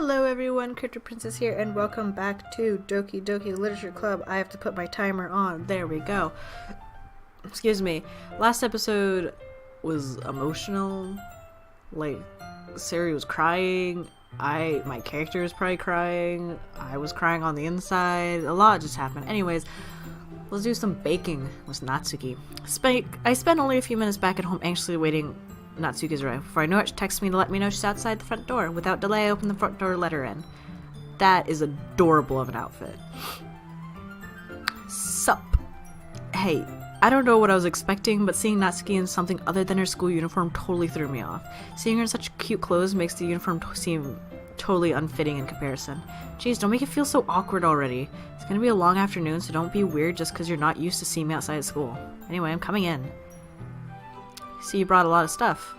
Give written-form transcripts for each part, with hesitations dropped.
Hello everyone, CryptidPrincess here, and welcome back to Doki Doki Literature Club. I have to put my timer on. There we go. Excuse me. Last episode was emotional. Like, Sari was crying. My character was probably crying. I was crying on the inside. A lot just happened. Anyways, let's do some baking with Natsuki. I spent only a few minutes back at home anxiously waiting Natsuki's arrival. Before I know it, she texts me to let me know she's outside the front door. Without delay, I open the front door to let her in. That is adorable of an outfit. Sup. Hey, I don't know what I was expecting, but seeing Natsuki in something other than her school uniform totally threw me off. Seeing her in such cute clothes makes the uniform seem totally unfitting in comparison. Jeez, don't make it feel so awkward already. It's gonna be a long afternoon, so don't be weird just because you're not used to seeing me outside of school. Anyway, I'm coming in. See, you brought a lot of stuff.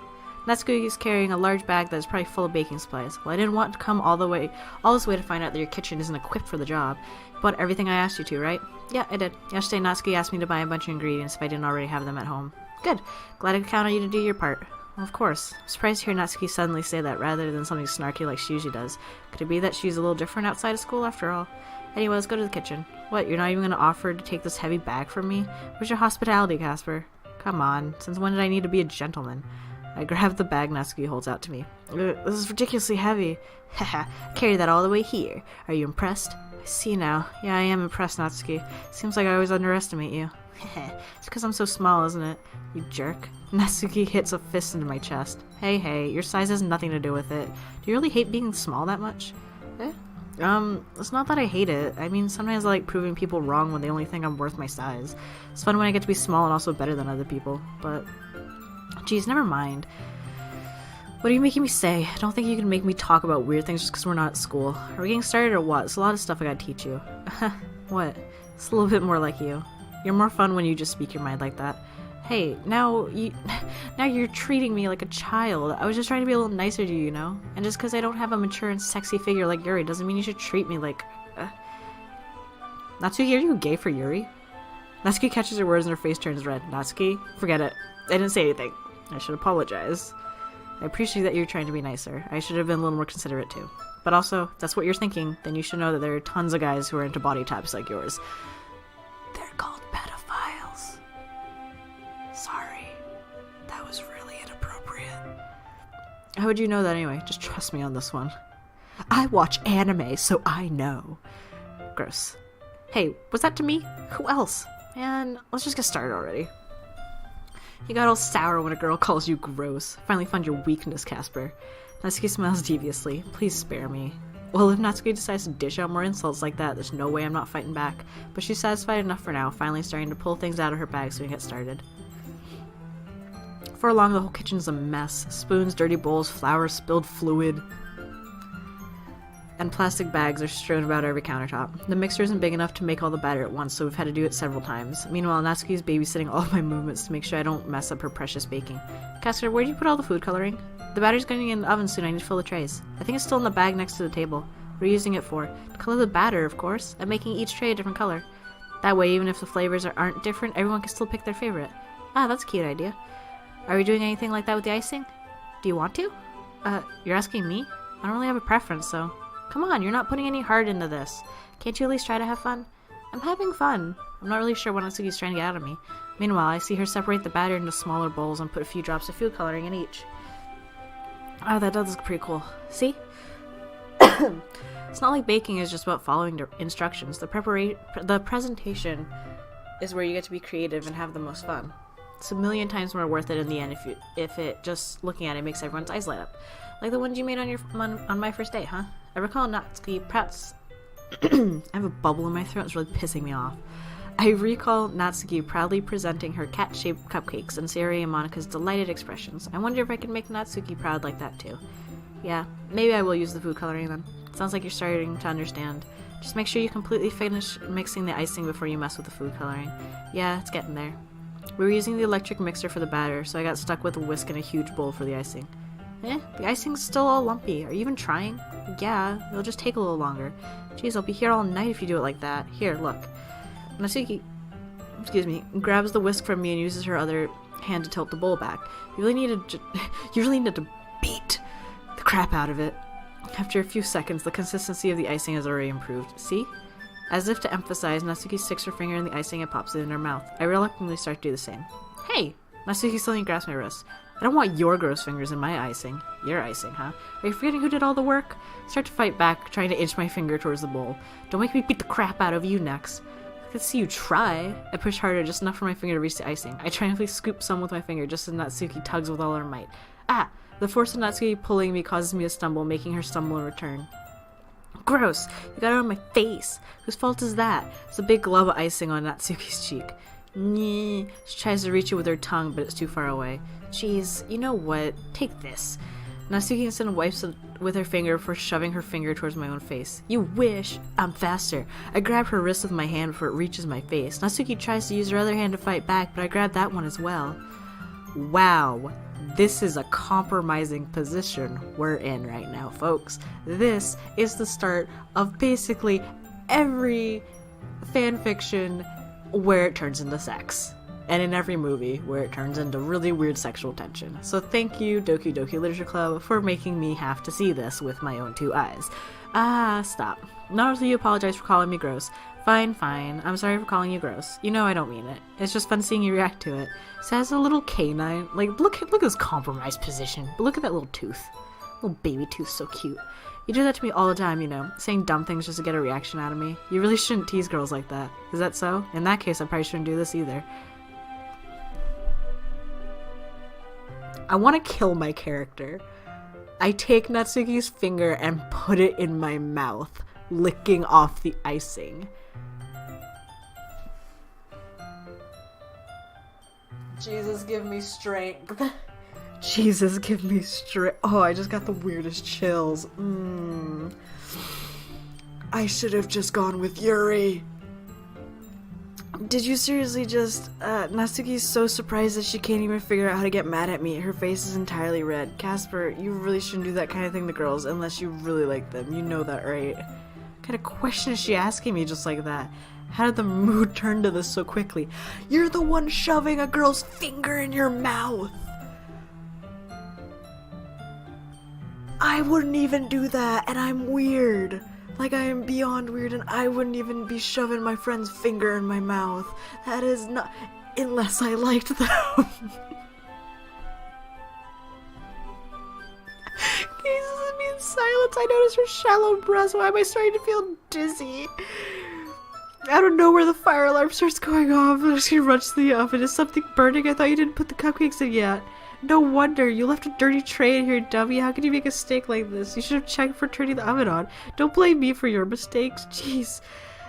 Natsuki is carrying a large bag that is probably full of baking supplies. Well, I didn't want to come all this way to find out that your kitchen isn't equipped for the job. You bought everything I asked you to, right? Yeah, I did. Yesterday, Natsuki asked me to buy a bunch of ingredients if I didn't already have them at home. Good. Glad I could count on you to do your part. Well, of course. I'm surprised to hear Natsuki suddenly say that rather than something snarky like she usually does. Could it be that she's a little different outside of school after all? Anyway, let's go to the kitchen. What, you're not even going to offer to take this heavy bag from me? Where's your hospitality, Casper? Come on, since when did I need to be a gentleman? I grab the bag Natsuki holds out to me. This is ridiculously heavy. Haha, carry that all the way here. Are you impressed? I see now. Yeah, I am impressed, Natsuki. Seems like I always underestimate you. It's because I'm so small, isn't it? You jerk. Natsuki hits a fist into my chest. Hey, your size has nothing to do with it. Do you really hate being small that much? It's not that I hate it. I mean, sometimes I like proving people wrong when they only think I'm worth my size. It's fun when I get to be small and also better than other people, but... Geez, never mind. What are you making me say? I don't think you can make me talk about weird things just because we're not at school. Are we getting started or what? It's a lot of stuff I gotta teach you. What? It's a little bit more like you. You're more fun when you just speak your mind like that. Hey, now you're treating me like a child. I was just trying to be a little nicer to you, you know? And just because I don't have a mature and sexy figure like Yuri doesn't mean you should treat me like... Natsuki, are you gay for Yuri? Natsuki catches her words and her face turns red. Natsuki, forget it. I didn't say anything. I should apologize. I appreciate that you're trying to be nicer. I should have been a little more considerate too. But also, if that's what you're thinking, then you should know that there are tons of guys who are into body types like yours. They're called pedophiles. Sorry. That was really inappropriate. How would you know that anyway? Just trust me on this one. I watch anime, so I know. Gross. Hey, was that to me? Who else? Man, let's just get started already. You got all sour when a girl calls you gross. Finally found your weakness, Casper. Natsuki smiles deviously. Please spare me. Well, if Natsuki decides to dish out more insults like that, there's no way I'm not fighting back. But she's satisfied enough for now, finally starting to pull things out of her bag so we can get started. For long, the whole kitchen's a mess. Spoons, dirty bowls, flour, spilled fluid, and plastic bags are strewn about every countertop. The mixer isn't big enough to make all the batter at once, so we've had to do it several times. Meanwhile, Natsuki's babysitting all of my movements to make sure I don't mess up her precious baking. Casper, where do you put all the food coloring? The batter's going in the oven soon. I need to fill the trays. I think it's still in the bag next to the table. What are you using it for? To color the batter, of course. I'm making each tray a different color. That way, even if the flavors aren't different, everyone can still pick their favorite. Ah, that's a cute idea. Are we doing anything like that with the icing? Do you want to? You're asking me? I don't really have a preference, so... Come on, you're not putting any heart into this. Can't you at least try to have fun? I'm having fun. I'm not really sure what Natsuki's trying to get out of me. Meanwhile, I see her separate the batter into smaller bowls and put a few drops of food coloring in each. Oh, that does look pretty cool. See? It's not like baking is just about following the instructions. The presentation is where you get to be creative and have the most fun. It's a million times more worth it in the end if it just looking at it makes everyone's eyes light up. Like the ones you made on my first date, huh? I recall Natsuki Pratt's... I have a bubble in my throat, it's really pissing me off. I recall Natsuki proudly presenting her cat-shaped cupcakes and Sari and Monika's delighted expressions. I wonder if I can make Natsuki proud like that too. Yeah, maybe I will use the food coloring then. Sounds like you're starting to understand. Just make sure you completely finish mixing the icing before you mess with the food coloring. Yeah, it's getting there. We were using the electric mixer for the batter, so I got stuck with a whisk and a huge bowl for the icing. The icing's still all lumpy. Are you even trying? Yeah, it'll just take a little longer. Jeez, I'll be here all night if you do it like that. Here, look. Natsuki, grabs the whisk from me and uses her other hand to tilt the bowl back. You really need to beat the crap out of it. After a few seconds, the consistency of the icing has already improved. See? As if to emphasize, Natsuki sticks her finger in the icing and pops it in her mouth. I reluctantly start to do the same. Hey! Natsuki suddenly grasps my wrist. I don't want your gross fingers in my icing. Your icing, huh? Are you forgetting who did all the work? Start to fight back, trying to inch my finger towards the bowl. Don't make me beat the crap out of you next. I can see you try. I push harder, just enough for my finger to reach the icing. I triumphantly scoop some with my finger, just as Natsuki tugs with all her might. Ah! The force of Natsuki pulling me causes me to stumble, making her stumble in return. Gross! You got it on my face! Whose fault is that? It's a big glob of icing on Natsuki's cheek. Nyeh. She tries to reach it with her tongue, but it's too far away. Jeez, you know what? Take this. Natsuki instead wipes it with her finger before shoving her finger towards my own face. You wish! I'm faster. I grab her wrist with my hand before it reaches my face. Natsuki tries to use her other hand to fight back, but I grab that one as well. Wow. This is a compromising position we're in right now, folks. This is the start of basically every fanfiction where it turns into sex. And in every movie where it turns into really weird sexual tension. So thank you, Doki Doki Literature Club, for making me have to see this with my own two eyes. Stop. Not only you apologize for calling me gross. Fine. I'm sorry for calling you gross. You know I don't mean it. It's just fun seeing you react to it. So as a little canine, like, look at this compromised position. But look at that little tooth. Little baby tooth, so cute. You do that to me all the time, you know, saying dumb things just to get a reaction out of me. You really shouldn't tease girls like that. Is that so? In that case, I probably shouldn't do this either. I want to kill my character. I take Natsuki's finger and put it in my mouth, licking off the icing. Jesus, give me strength. Jesus, give me strength. Oh, I just got the weirdest chills. I should have just gone with Yuri. Did you seriously just, Natsuki's so surprised that she can't even figure out how to get mad at me. Her face is entirely red. Casper, you really shouldn't do that kind of thing to girls unless you really like them. You know that, right? What kind of question is she asking me just like that? How did the mood turn to this so quickly? You're the one shoving a girl's finger in your mouth! I wouldn't even do that, and I'm weird. Like, I am beyond weird, and I wouldn't even be shoving my friend's finger in my mouth. That is not... unless I liked them. Jesus is me in silence. I notice her shallow breaths. Why am I starting to feel dizzy? I don't know where the fire alarm starts going off. She runs to the oven. Is something burning? I thought you didn't put the cupcakes in yet. No wonder. You left a dirty tray in here, dummy. How can you make a mistake like this? You should have checked for turning the oven on. Don't blame me for your mistakes. Jeez.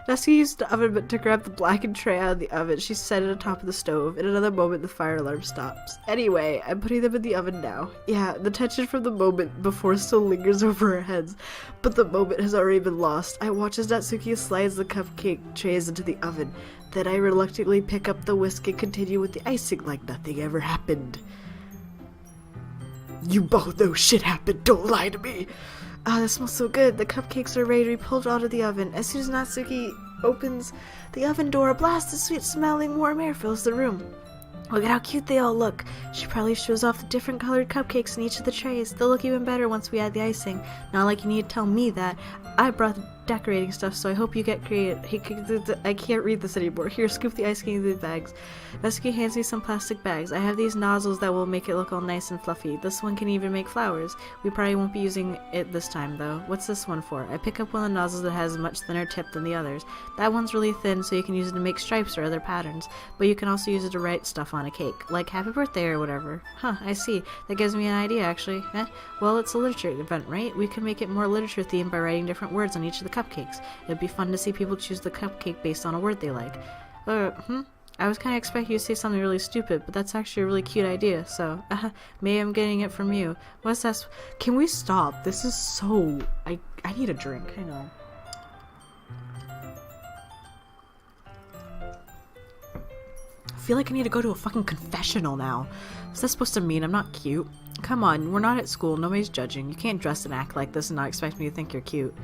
Natsuki used the oven mitt to grab the blackened tray out of the oven. She set it on top of the stove. In another moment, the fire alarm stops. Anyway, I'm putting them in the oven now. Yeah, the tension from the moment before still lingers over our heads, but the moment has already been lost. I watch as Natsuki slides the cupcake trays into the oven. Then I reluctantly pick up the whisk and continue with the icing like nothing ever happened. You both know shit happened. Don't lie to me. Ah, this smells so good. The cupcakes are ready to be pulled out of the oven. As soon as Natsuki opens the oven door, a blast of sweet-smelling warm air fills the room. Look at how cute they all look. She probably shows off the different colored cupcakes in each of the trays. They'll look even better once we add the icing. Not like you need to tell me that. I brought the decorating stuff, so I hope you get creative. I can't read this anymore. Here, scoop the icing into the bags. Natsuki hands me some plastic bags. I have these nozzles that will make it look all nice and fluffy. This one can even make flowers. We probably won't be using it this time, though. What's this one for? I pick up one of the nozzles that has a much thinner tip than the others. That one's really thin, so you can use it to make stripes or other patterns. But you can also use it to write stuff on a cake, like happy birthday or whatever. Huh, I see. That gives me an idea, actually. Well, it's a literature event, right? We can make it more literature themed by writing different words on each of the cupcakes. It'd be fun to see people choose the cupcake based on a word they like. I was kind of expecting you to say something really stupid, but that's actually a really cute idea, so, maybe I'm getting it from you. What's that? Can we stop? This is so... I need a drink. Hang on. I feel like I need to go to a fucking confessional now. What's that supposed to mean? I'm not cute. Come on, we're not at school. Nobody's judging. You can't dress and act like this and not expect me to think you're cute.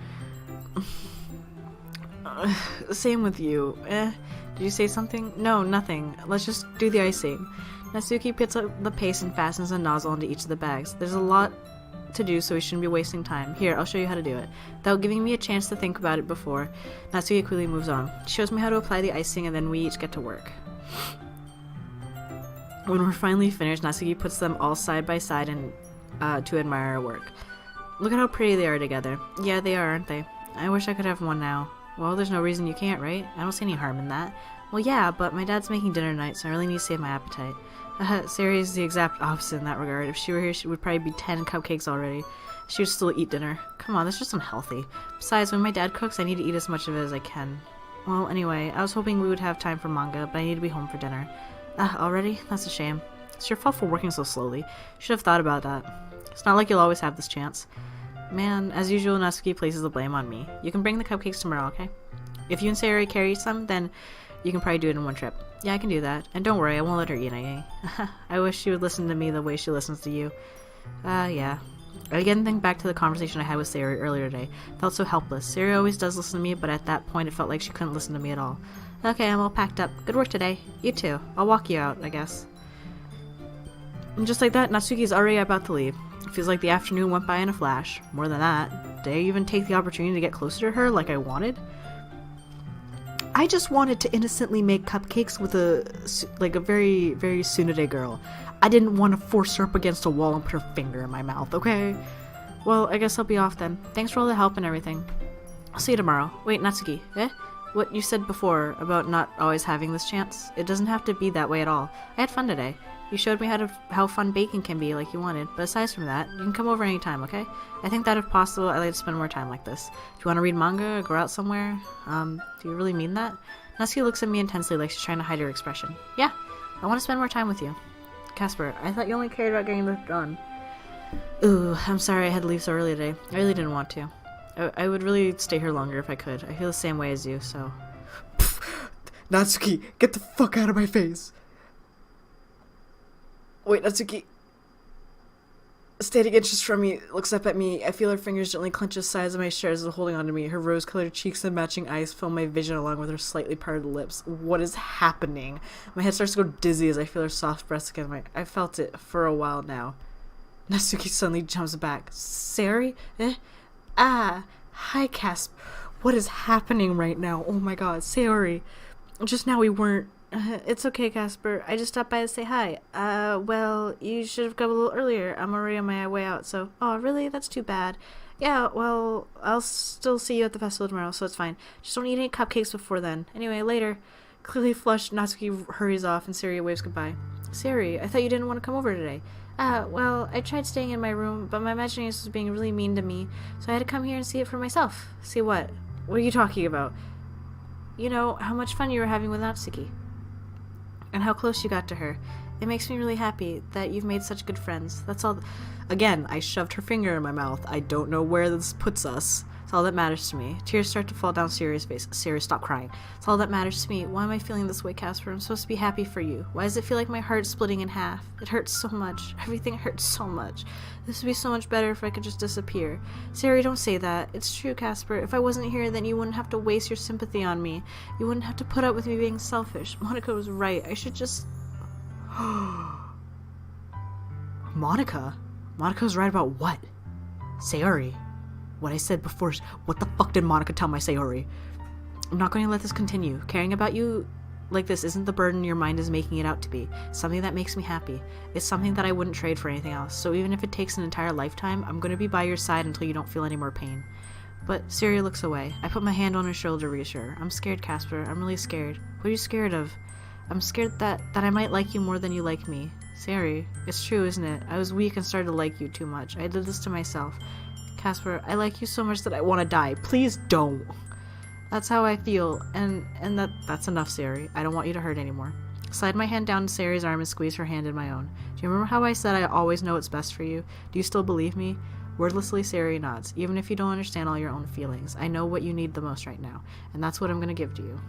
Same with you. Did you say something? No, nothing. Let's just do the icing. Natsuki picks up the paste and fastens a nozzle into each of the bags. There's a lot to do, so we shouldn't be wasting time. Here, I'll show you how to do it. Without giving me a chance to think about it before, Natsuki quickly moves on. She shows me how to apply the icing, and then we each get to work. When we're finally finished, Natsuki puts them all side by side and to admire our work. Look at how pretty they are together. Yeah, they are, aren't they? I wish I could have one now. Well, there's no reason you can't, right? I don't see any harm in that. Well, yeah, but my dad's making dinner tonight, so I really need to save my appetite. Sari is the exact opposite in that regard. If she were here, she would probably be 10 cupcakes already. She would still eat dinner. Come on, that's just unhealthy. Besides, when my dad cooks, I need to eat as much of it as I can. Well, anyway, I was hoping we would have time for manga, but I need to be home for dinner. Already? That's a shame. It's your fault for working so slowly. You should have thought about that. It's not like you'll always have this chance. Man, as usual, Natsuki places the blame on me. You can bring the cupcakes tomorrow, okay? If you and Sayori carry some, then you can probably do it in one trip. Yeah, I can do that. And don't worry, I won't let her eat any. I wish she would listen to me the way she listens to you. Yeah. I again think back to the conversation I had with Sayori earlier today. Felt so helpless. Sayori always does listen to me, but at that point it felt like she couldn't listen to me at all. Okay, I'm all packed up. Good work today. You too. I'll walk you out, I guess. And just like that, Natsuki's already about to leave. It feels like the afternoon went by in a flash. More than that, did I even take the opportunity to get closer to her like I wanted? I just wanted to innocently make cupcakes with a very, very tsundere girl. I didn't want to force her up against a wall and put her finger in my mouth, okay? Well, I guess I'll be off then. Thanks for all the help and everything. I'll see you tomorrow. Wait, Natsuki, What you said before about not always having this chance? It doesn't have to be that way at all. I had fun today. You showed me how fun baking can be like you wanted, but aside from that, you can come over anytime, okay? I think that if possible, I'd like to spend more time like this. Do you want to read manga or go out somewhere? Do you really mean that? Natsuki looks at me intensely like she's trying to hide her expression. Yeah, I want to spend more time with you. Casper, I thought you only cared about getting this done. Ooh, I'm sorry I had to leave so early today. I really didn't want to. I would really stay here longer if I could. I feel the same way as you, so... Natsuki, get the fuck out of my face! Wait, Natsuki... Standing inches from me, looks up at me. I feel her fingers gently clench the sides of my shirt as they're holding onto me. Her rose-colored cheeks and matching eyes fill my vision along with her slightly parted lips. What is happening? My head starts to go dizzy as I feel her soft breasts against my... I felt it for a while now. Natsuki suddenly jumps back. Sari? Hi, Casp. What is happening right now? Oh my god, Sayori. Just now we weren't... It's okay, Casper. I just stopped by to say hi. Well, you should have come a little earlier. I'm already on my way out, so... Oh, really? That's too bad. Yeah, well, I'll still see you at the festival tomorrow, so it's fine. Just don't eat any cupcakes before then. Anyway, later. Clearly flushed, Natsuki hurries off, and Sayori waves goodbye. Sayori, I thought you didn't want to come over today. Well, I tried staying in my room, but my imagination was being really mean to me, so I had to come here and see it for myself. See what? What are you talking about? You know, how much fun you were having with Natsuki. And how close you got to her. It makes me really happy that you've made such good friends. That's all. Again, I shoved her finger in my mouth. I don't know where this puts us. It's all that matters to me. Tears start to fall down Sayori's face. Sayori, stop crying. It's all that matters to me. Why am I feeling this way, Casper? I'm supposed to be happy for you. Why does it feel like my heart's splitting in half? It hurts so much. Everything hurts so much. This would be so much better if I could just disappear. Sayori, don't say that. It's true, Casper. If I wasn't here, then you wouldn't have to waste your sympathy on me. You wouldn't have to put up with me being selfish. Monica was right. I should just... Monica? Monica was right about what? Sayori. What I said before, what the fuck did Monica tell my Sayori? I'm not going to let this continue. Caring about you like this isn't the burden your mind is making it out to be. It's something that makes me happy. It's something that I wouldn't trade for anything else. So even if it takes an entire lifetime, I'm going to be by your side until you don't feel any more pain. But Sayori looks away. I put my hand on her shoulder to reassure her. I'm scared, Casper. I'm really scared. What are you scared of? I'm scared that I might like you more than you like me. Sayori, it's true, isn't it? I was weak and started to like you too much. I did this to myself. Casper, I like you so much that I want to die. Please don't. That's how I feel, and that's enough, Sayori. I don't want you to hurt anymore. Slide my hand down to Sayori's arm and squeeze her hand in my own. Do you remember how I said I always know what's best for you? Do you still believe me? Wordlessly, Sayori nods. Even if you don't understand all your own feelings, I know what you need the most right now, and that's what I'm going to give to you.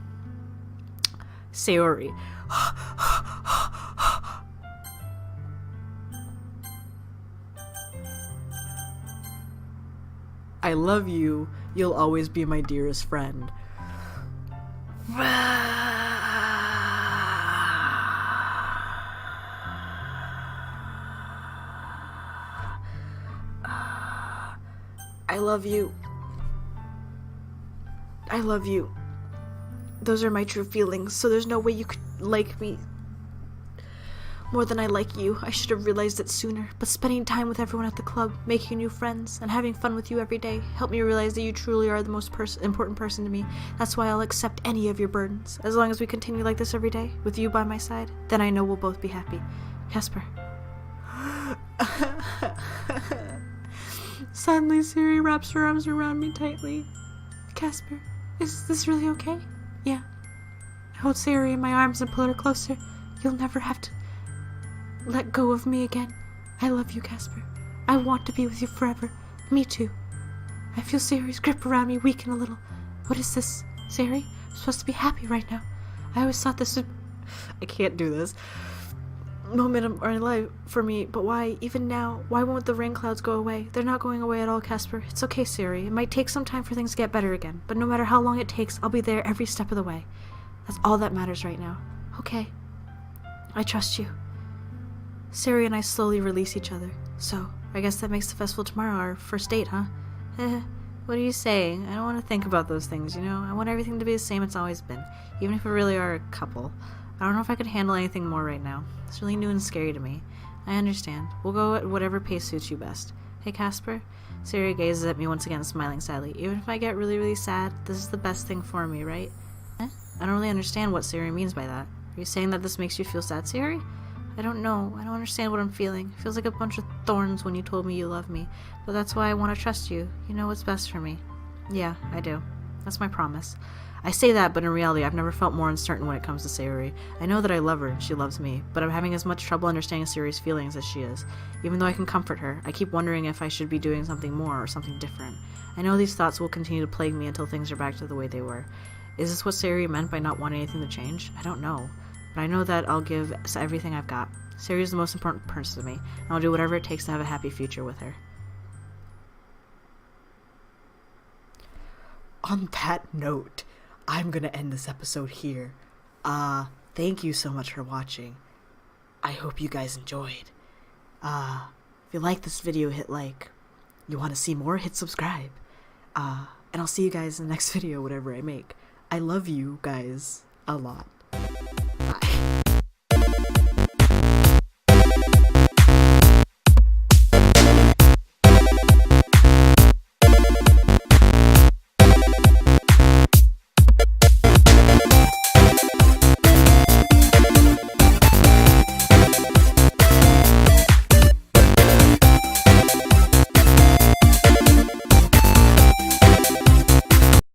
Sayori. I love you. You'll always be my dearest friend. I love you. I love you. Those are my true feelings, so there's no way you could like me more than I like you. I should have realized it sooner, but spending time with everyone at the club, making new friends, and having fun with you every day helped me realize that you truly are the most important person to me. That's why I'll accept any of your burdens. As long as we continue like this every day, with you by my side, then I know we'll both be happy. Casper. Suddenly, Siri wraps her arms around me tightly. Casper, is this really okay? Yeah. I hold Siri in my arms and pull her closer. You'll never have to let go of me again. I love you, Casper. I want to be with you forever. Me too. I feel Siri's grip around me weaken a little. What is this, Siri? I'm supposed to be happy right now. I always thought this would... I can't do this. Moment of our life for me, but why, even now, why won't the rain clouds go away? They're not going away at all, Casper. It's okay, Siri. It might take some time for things to get better again, but no matter how long it takes, I'll be there every step of the way. That's all that matters right now. Okay. I trust you. Siri and I slowly release each other. So, I guess that makes the festival tomorrow our first date, huh? What are you saying? I don't want to think about those things, you know? I want everything to be the same it's always been, even if we really are a couple. I don't know if I could handle anything more right now. It's really new and scary to me. I understand. We'll go at whatever pace suits you best. Hey, Casper? Siri gazes at me once again, smiling sadly. Even if I get really, really sad, this is the best thing for me, right? I don't really understand what Siri means by that. Are you saying that this makes you feel sad, Siri? I don't know. I don't understand what I'm feeling. It feels like a bunch of thorns when you told me you love me. But that's why I want to trust you. You know what's best for me. Yeah, I do. That's my promise. I say that, but in reality, I've never felt more uncertain when it comes to Sayuri. I know that I love her and she loves me, but I'm having as much trouble understanding Sayuri's feelings as she is. Even though I can comfort her, I keep wondering if I should be doing something more or something different. I know these thoughts will continue to plague me until things are back to the way they were. Is this what Sayuri meant by not wanting anything to change? I don't know. But I know that I'll give everything I've got. Sayuri is the most important person to me, and I'll do whatever it takes to have a happy future with her. On that note, I'm gonna end this episode here. Thank you so much for watching. I hope you guys enjoyed. If you like this video, hit like. You want to see more, hit subscribe. And I'll see you guys in the next video, whatever I make. I love you guys a lot.